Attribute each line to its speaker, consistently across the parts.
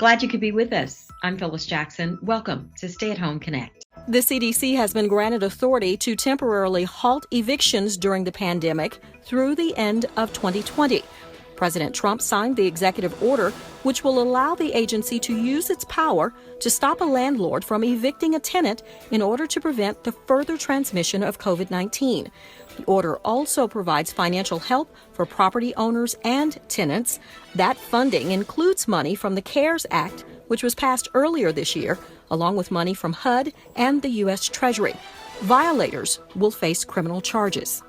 Speaker 1: Glad you could be with us. I'm Phyllis Jackson. Welcome to Stay at Home Connect.
Speaker 2: The CDC has been granted authority to temporarily halt evictions during the pandemic through the end of 2020. President Trump signed the executive order, which will allow the agency to use its power to stop a landlord from evicting a tenant in order to prevent the further transmission of COVID-19. The order also provides financial help for property owners and tenants. That funding includes money from the CARES Act, which was passed earlier this year, along with money from HUD and the U.S. Treasury. Violators will face criminal charges.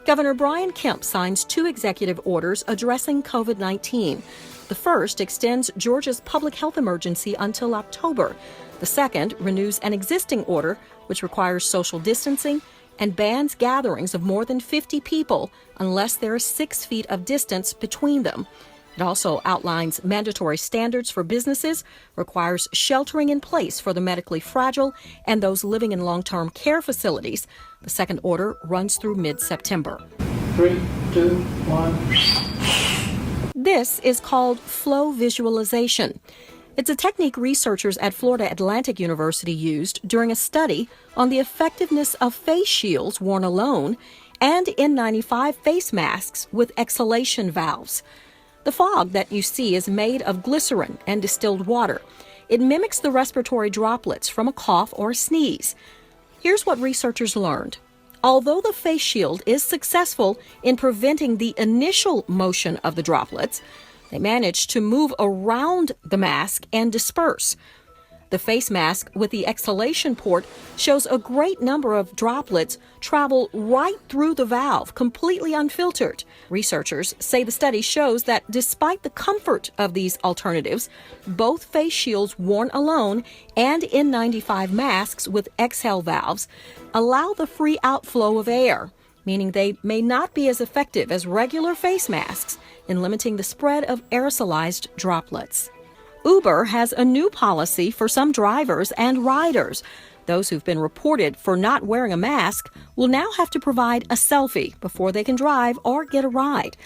Speaker 2: Governor Brian Kemp signs 2 executive orders addressing COVID-19. The first extends Georgia's public health emergency until October. The second renews an existing order, which requires social distancing and bans gatherings of more than 50 people unless there is 6 feet of distance between them. It also outlines mandatory standards for businesses, requires sheltering in place for the medically fragile and those living in long-term care facilities. The second order runs through mid-September.
Speaker 3: 3, 2, 1.
Speaker 2: This is called flow visualization. It's a technique researchers at Florida Atlantic University used during a study on the effectiveness of face shields worn alone and N95 face masks with exhalation valves. The fog that you see is made of glycerin and distilled water. It mimics the respiratory droplets from a cough or a sneeze. Here's what researchers learned. Although the face shield is successful in preventing the initial motion of the droplets, they managed to move around the mask and disperse. The face mask with the exhalation port shows a great number of droplets travel right through the valve, completely unfiltered. Researchers say the study shows that despite the comfort of these alternatives, both face shields worn alone and N95 masks with exhale valves allow the free outflow of air, meaning they may not be as effective as regular face masks in limiting the spread of aerosolized droplets. Uber has a new policy for some drivers and riders. Those who've been reported for not wearing a mask will now have to provide a selfie before they can drive or get a ride.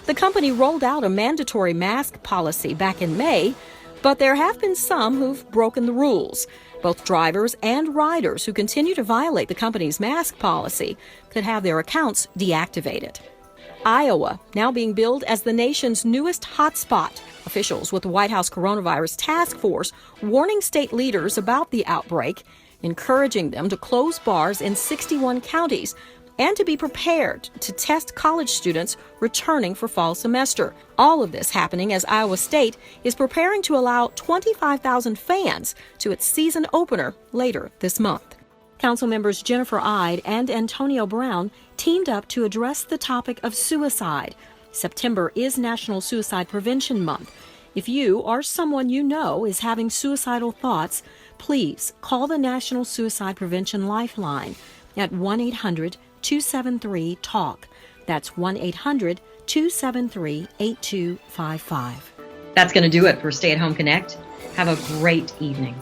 Speaker 2: The company rolled out a mandatory mask policy back in May, but there have been some who've broken the rules. Both drivers and riders who continue to violate the company's mask policy could have their accounts deactivated. Iowa, now being billed as the nation's newest hotspot. Officials with the White House Coronavirus Task Force warning state leaders about the outbreak, encouraging them to close bars in 61 counties and to be prepared to test college students returning for fall semester. All of this happening as Iowa State is preparing to allow 25,000 fans to its season opener later this month. Council members Jennifer Ide and Antonio Brown teamed up to address the topic of suicide. September is National Suicide Prevention Month. If you or someone you know is having suicidal thoughts, please call the National Suicide Prevention Lifeline at 1-800-273-TALK. That's 1-800-273-8255.
Speaker 1: That's going to do it for Stay at Home Connect. Have a great evening.